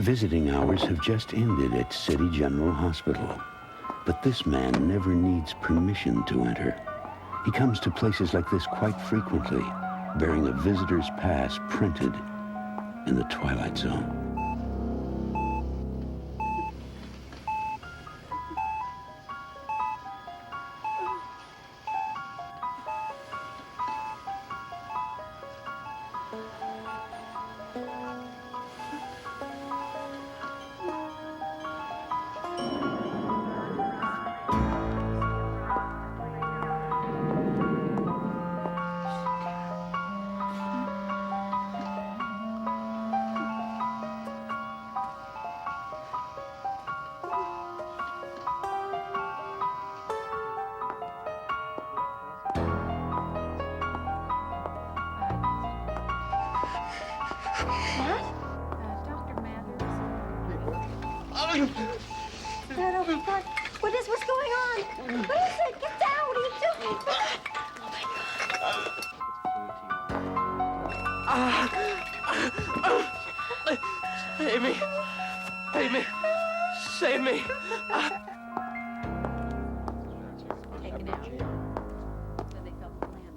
Visiting hours have just ended at City General Hospital. But this man never needs permission to enter. He comes to places like this quite frequently, bearing a visitor's pass printed in the Twilight Zone. What's going on? What is it? Get down! What are you doing? Oh my God! Amy! Amy! Save me! Take it out. So they felt the land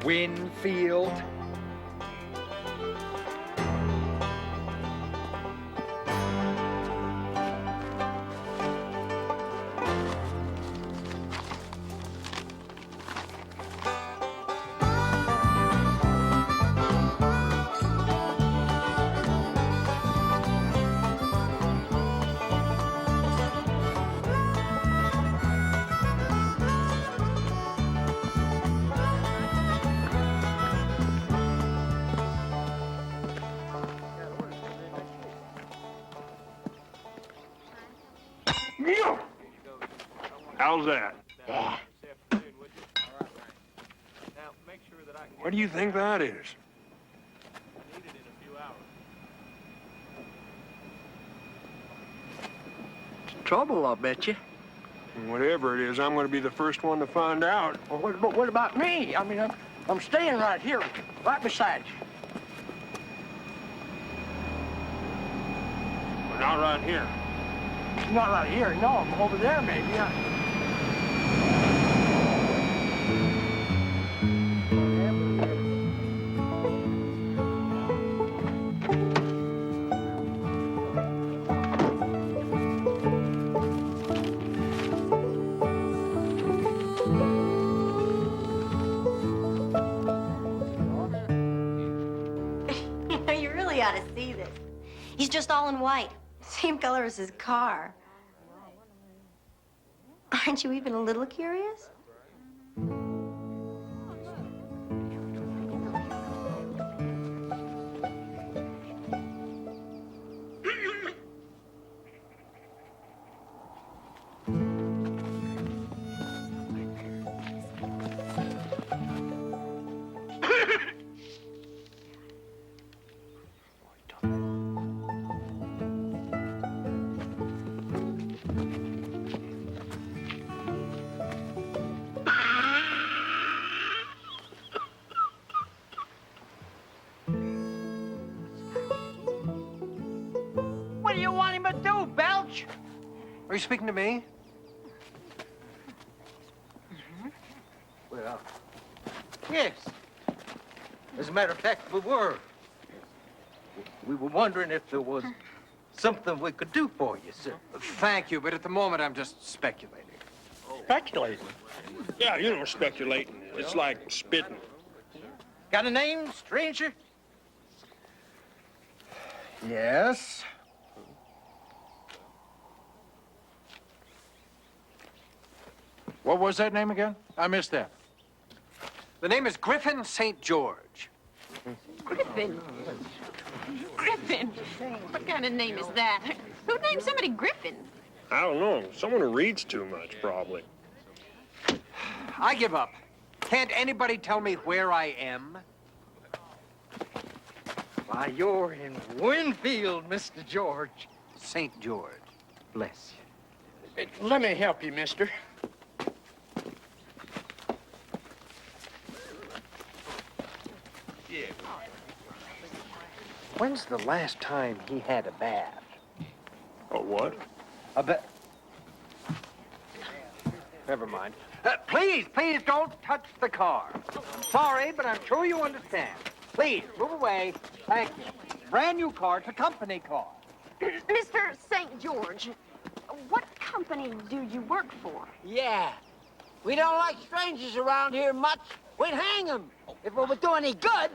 Winfield. How's that? What do you think that is? Trouble, I'll bet you. Whatever it is, I'm going to be the first one to find out. Well, what about me? I mean, I'm staying right here, right beside you. Well, not right here. Not right here, no. I'm over there, maybe. You really ought to see this. He's just all in white. Same color as his car. Aren't you even a little curious? do you want him to do, Belch? Are you speaking to me? Well, yes. As a matter of fact, we were. We were wondering if there was something we could do for you, sir. Thank you, but at the moment I'm just speculating. Speculating? Yeah, you know, speculating. It's like spitting. Got a name, stranger? Yes. What was that name again? I missed that. The name is Griffin St. George. Griffin? Griffin? What kind of name is that? Who named somebody Griffin? I don't know. Someone who reads too much, probably. I give up. Can't anybody tell me where I am? Why, you're in Winfield, Mr. George. St. George. Bless you. Let me help you, mister. When's the last time he had a bath? Oh, what? A bath? Never mind. Please don't touch the car. I'm sorry, but I'm sure you understand. Please, move away. Thank you. Brand new car. It's a company car. Mr. St. George, what company do you work for? Yeah. We don't like strangers around here much. We'd hang them if we would do any good.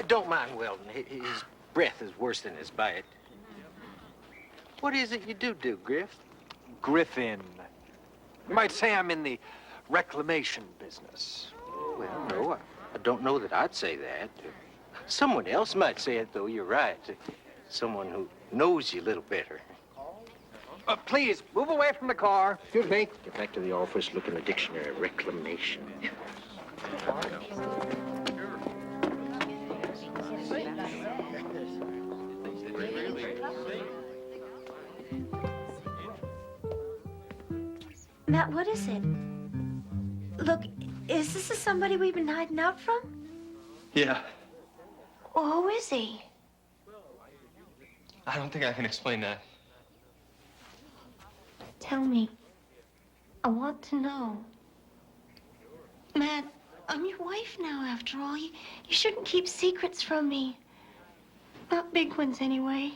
Don't mind Weldon. His breath is worse than his bite. What is it you do, Griff? Griffin. You might say I'm in the reclamation business. Well, no, I don't know that I'd say that. Someone else might say it, though. You're right. Someone who knows you a little better. Please, move away from the car. Excuse me. Get back to the office, look in the dictionary. Reclamation. Matt, what is it? Look, is this somebody we've been hiding out from? Yeah. Well, who is he? I don't think I can explain that. Tell me. I want to know. Matt, I'm your wife now, after all. You shouldn't keep secrets from me. Not big ones, anyway.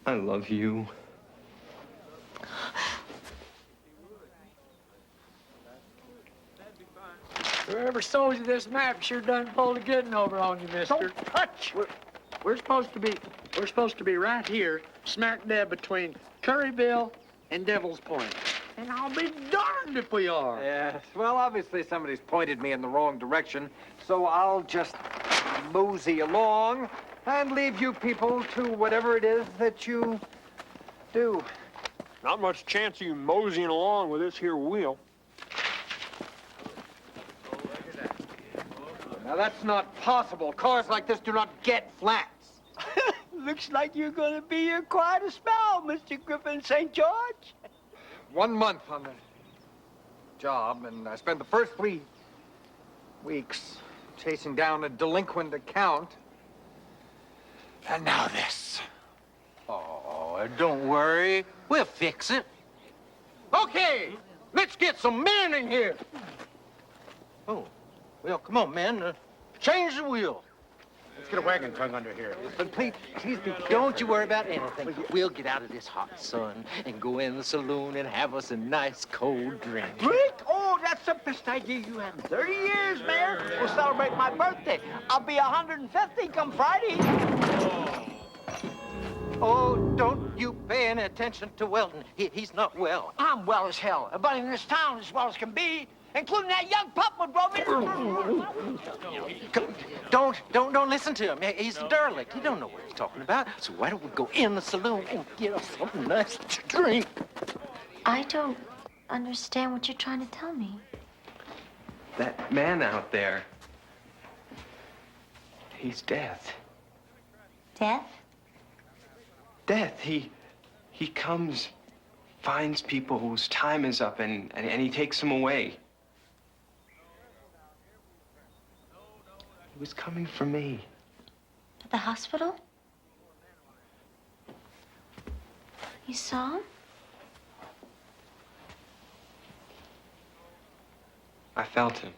I love you. Whoever sold you this map sure done pulled a getting over on you, mister. Don't touch! We're supposed to be right here, smack dab between Curryville and Devil's Point. And I'll be darned if we are. Yes, well, obviously somebody's pointed me in the wrong direction, so I'll just mosey along and leave you people to whatever it is that you do. Not much chance of you moseying along with this here wheel. Now, that's not possible. Cars like this do not get flats. Looks like you're gonna be here quite a spell, Mr. Griffin St. George. 1 month on the job, and I spent the first 3 weeks chasing down a delinquent account. And now this. Oh, don't worry. We'll fix it. Okay, let's get some men in here. Oh, well, come on, man. Change the wheel. Let's get a wagon tongue under here. But please be Don't you worry about anything. We'll get out of this hot sun and go in the saloon and have us a nice cold drink. Drink? Oh, that's the best idea you had in 30 years, Mayor. We'll celebrate my birthday. I'll be 150 come Friday. Oh, don't you pay any attention to Weldon. He's not well. I'm well as hell. Everybody in this town as well as can be, including that young pup who drove me. Don't listen to him. He's a derelict. He don't know what he's talking about. So why don't we go in the saloon and get us something nice to drink? I don't understand what you're trying to tell me. That man out there, he's death. Death? Death. He comes, finds people whose time is up, and he takes them away. He was coming for me. the hospital? You saw him? I felt him.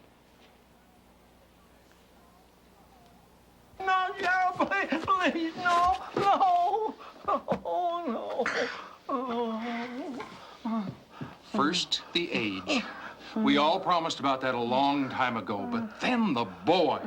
No, Sheriff, please, no, no. Oh, no. First, the age. We all promised about that a long time ago, but then the boy.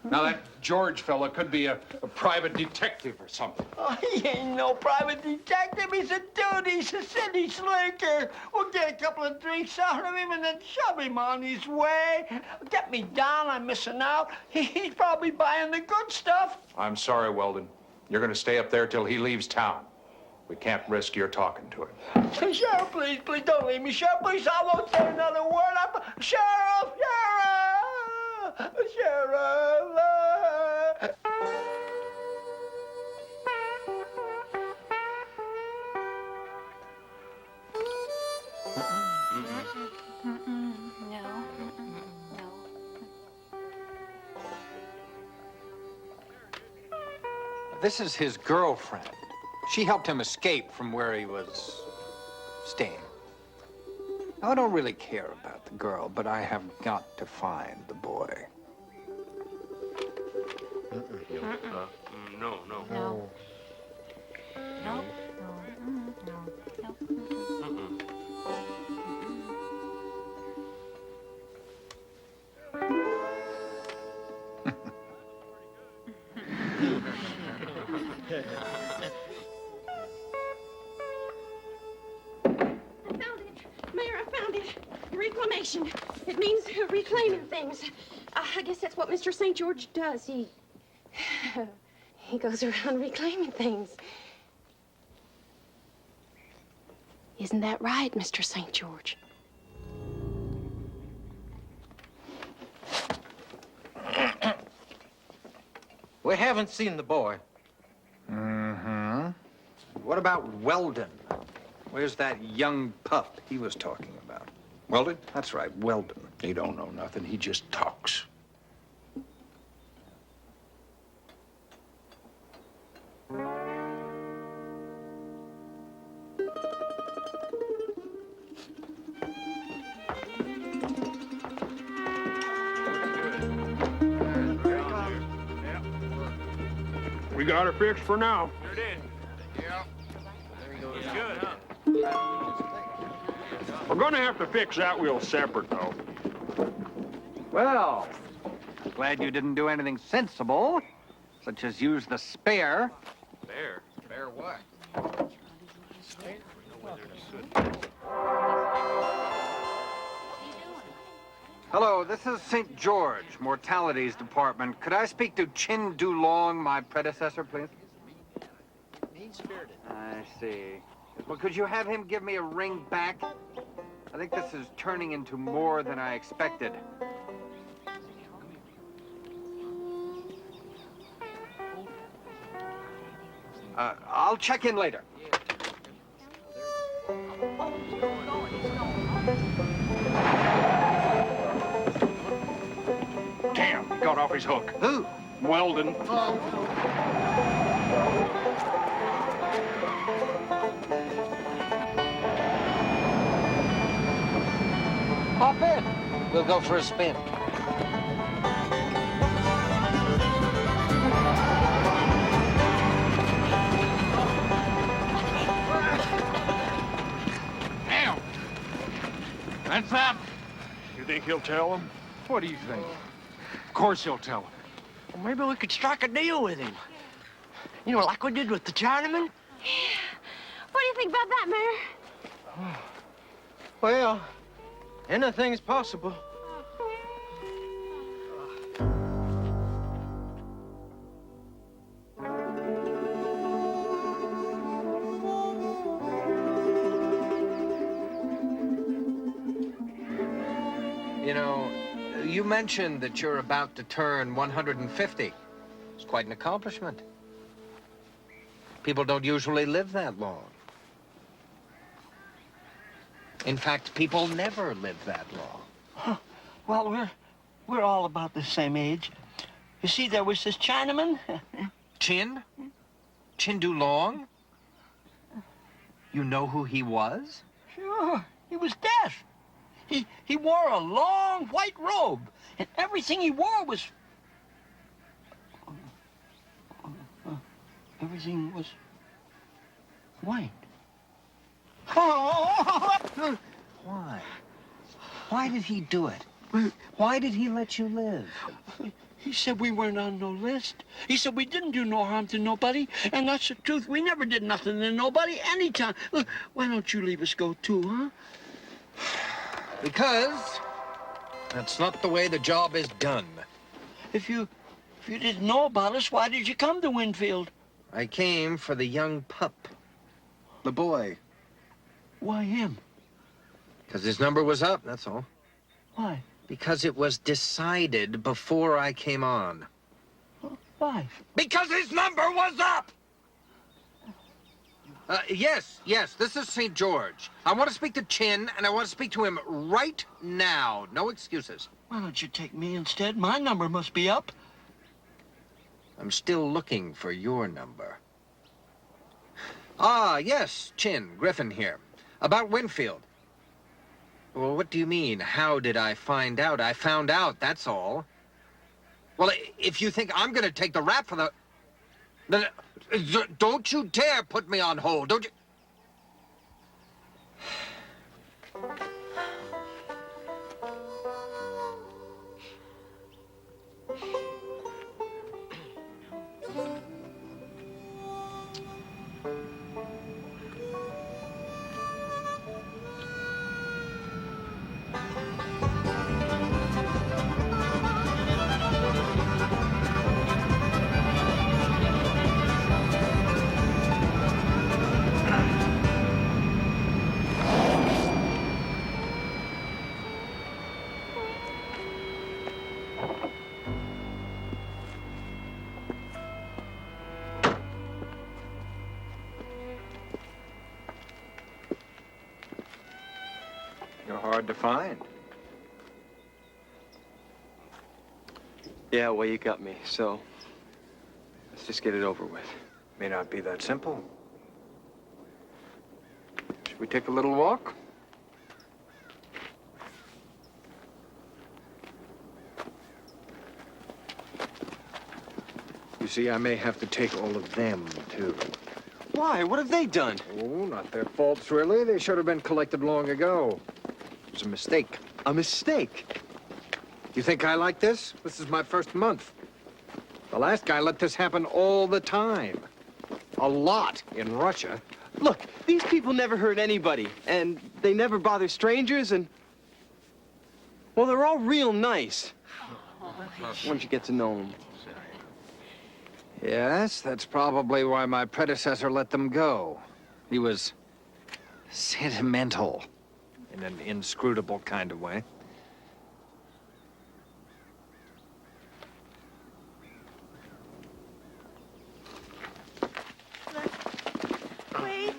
Now, that George fella could be a private detective or something. Oh, he ain't no private detective. He's a dude. He's a city slinker. We'll get a couple of drinks out of him and then shove him on his way. Get me down. I'm missing out. He's probably buying the good stuff. I'm sorry, Weldon. You're going to stay up there till he leaves town. We can't risk your talking to him. Sheriff, please, please don't leave me. Sheriff, please, I won't say another word. Sheriff, Sheriff, Sheriff. This is his girlfriend. She helped him escape from where he was staying. Now, I don't really care about the girl, but I have got to find the boy. No. No. No. Reclamation. It means reclaiming things. I guess that's what Mr. St. George does. He goes around reclaiming things. Isn't that right, Mr. St. George? We haven't seen the boy. Mm-hmm. What about Weldon? Where's that young pup he was talking about? Weldon? That's right, Weldon. He don't know nothing. He just talks. We got her fixed for now. Sure did. Yeah. There he goes. It's good, huh? We're gonna have to fix that wheel separate, though. Well, glad you didn't do anything sensible, such as use the spare. Spare? Spare what? Hello, this is St. George, Mortalities Department. Could I speak to Chin Dulong, my predecessor, please? Mean-spirited. I see. Well, could you have him give me a ring back? I think this is turning into more than I expected. I'll check in later. Damn, he got off his hook. Who? Weldon. Hop in. We'll go for a spin. Damn. That's that. You think he'll tell him? What do you think? Of course he'll tell him. Well, maybe we could strike a deal with him. You know, like we did with the Chinaman. What do you think about that, Mayor? Well, anything's possible. You know, you mentioned that you're about to turn 150. It's quite an accomplishment. People don't usually live that long. In fact, people never live that long. Huh. Well, we're all about the same age. You see, there was this Chinaman. Chin? Chin Dulong? You know who he was? Sure, he was Death. He wore a long white robe, and everything he wore was... everything was white. Why? Why did he do it? Why did he let you live? He said we weren't on no list. He said we didn't do no harm to nobody, and that's the truth. We never did nothing to nobody anytime. Look, why don't you leave us go too, huh? Because that's not the way the job is done. If you didn't know about us, why did you come to Winfield? I came for the young pup. The boy. Why him? Because his number was up, that's all. Why? Because it was decided before I came on. Why? Because his number was up! Yes, this is St. George. I want to speak to Chin, and I want to speak to him right now. No excuses. Why don't you take me instead? My number must be up. I'm still looking for your number. Ah, yes, Chin, Griffin here. About Winfield. Well, what do you mean? How did I find out? I found out, that's all. Well, if you think I'm going to take the rap for the... Don't you dare put me on hold, don't you... You're hard to find. Yeah, well, you got me, so let's just get it over with. May not be that simple. Should we take a little walk? You see, I may have to take all of them, too. Why? What have they done? Oh, not their faults, really. They should have been collected long ago. It was a mistake. A mistake? You think I like this? This is my first month. The last guy let this happen all the time. A lot in Russia. Look, these people never hurt anybody, and they never bother strangers, and... well, they're all real nice. Once you get to know them. Yes, that's probably why my predecessor let them go. He was sentimental in an inscrutable kind of way. Wait.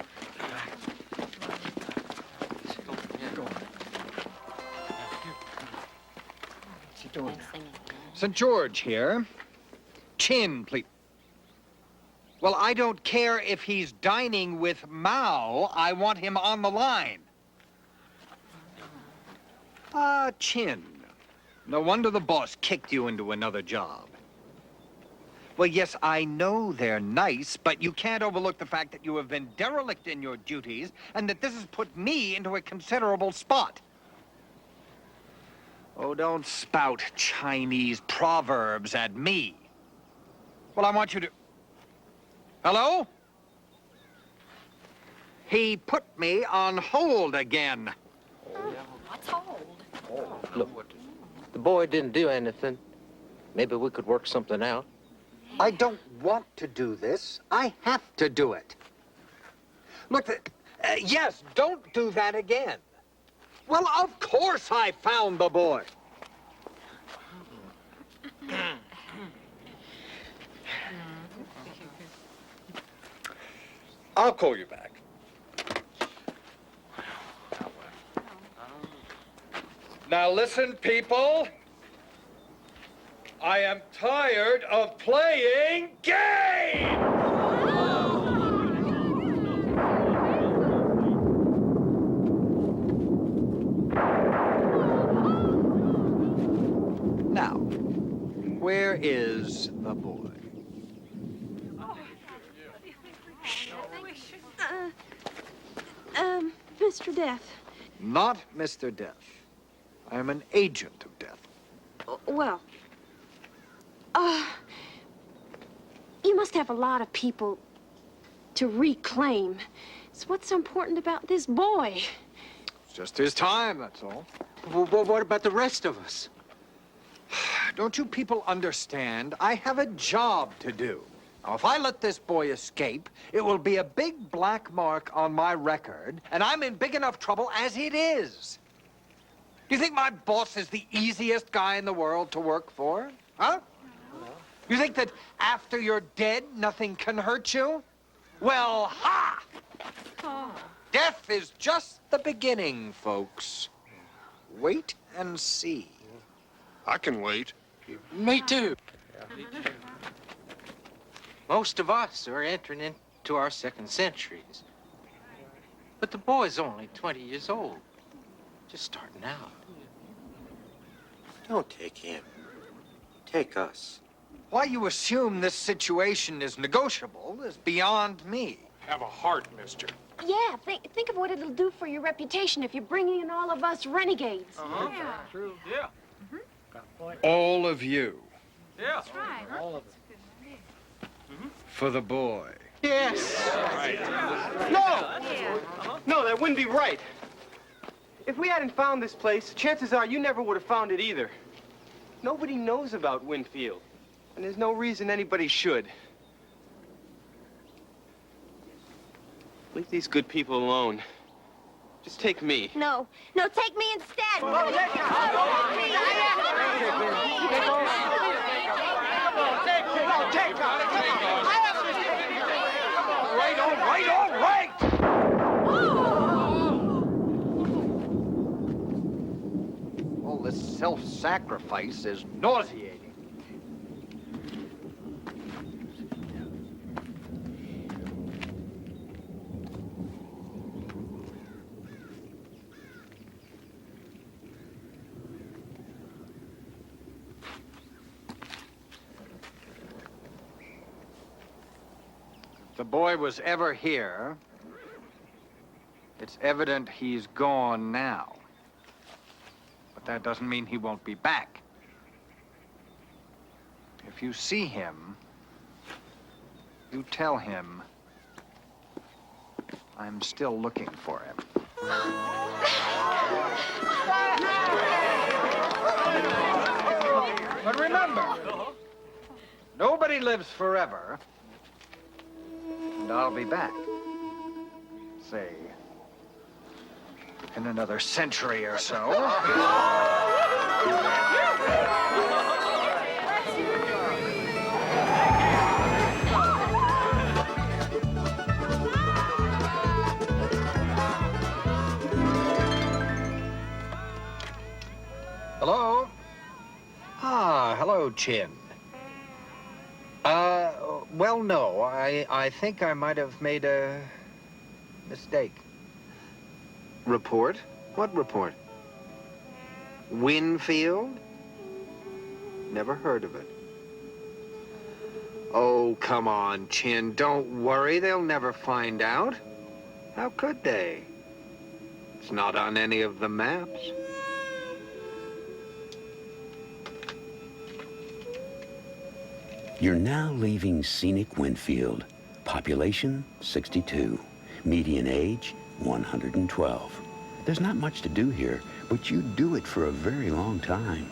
St. George here. Chin, please. Well, I don't care if he's dining with Mao. I want him on the line. Chin. No wonder the boss kicked you into another job. Well, yes, I know they're nice, but you can't overlook the fact that you have been derelict in your duties and that this has put me into a considerable spot. Oh, don't spout Chinese proverbs at me. Well, I want you to... Hello? He put me on hold again. What's hold? Look, the boy didn't do anything. Maybe we could work something out. I don't want to do this. I have to do it. Look, yes, don't do that again. Well, of course I found the boy. I'll call you back. Now listen, people. I am tired of playing games! where is the boy? Mr. Death. Not Mr. Death. I am an agent of death. Well, you must have a lot of people to reclaim. So what's so important about this boy? It's just his time, that's all. Well, what about the rest of us? Don't you people understand? I have a job to do. Now, if I let this boy escape, it will be a big black mark on my record, and I'm in big enough trouble as it is. Do you think my boss is the easiest guy in the world to work for? Huh? You think that after you're dead, nothing can hurt you? Well, ha! Death is just the beginning, folks. Wait and see. I can wait. Me too. Most of us are entering into our second centuries. But the boy's only 20 years old. Just starting out. Don't take him. Take us. Why you assume this situation is negotiable is beyond me. Have a heart, mister. Yeah, think of what it'll do for your reputation if you're bringing in all of us renegades. Yeah. True. Yeah. All of you. Yeah. That's right. All of For the boy. Yes. No, that wouldn't be right. If we hadn't found this place, chances are you never would have found it either. Nobody knows about Winfield, and there's no reason anybody should. Leave these good people alone. Just take me. No, take me instead. All right. All this self-sacrifice is nauseating. If the boy was ever here, it's evident he's gone now. But that doesn't mean he won't be back. If you see him, you tell him I'm still looking for him. But remember, nobody lives forever, and I'll be back. Say, in another century or so. Hello? Ah, hello, Chin. Well, no, I think I might have made a mistake. Report? What report? Winfield? Never heard of it. Oh, come on, Chin. Don't worry. They'll never find out. How could they? It's not on any of the maps. You're now leaving scenic Winfield. Population, 62. Median age, 112. There's not much to do here, but you do it for a very long time.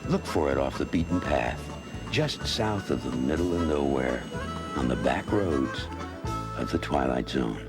Look for it off the beaten path, just south of the middle of nowhere, on the back roads of the Twilight Zone.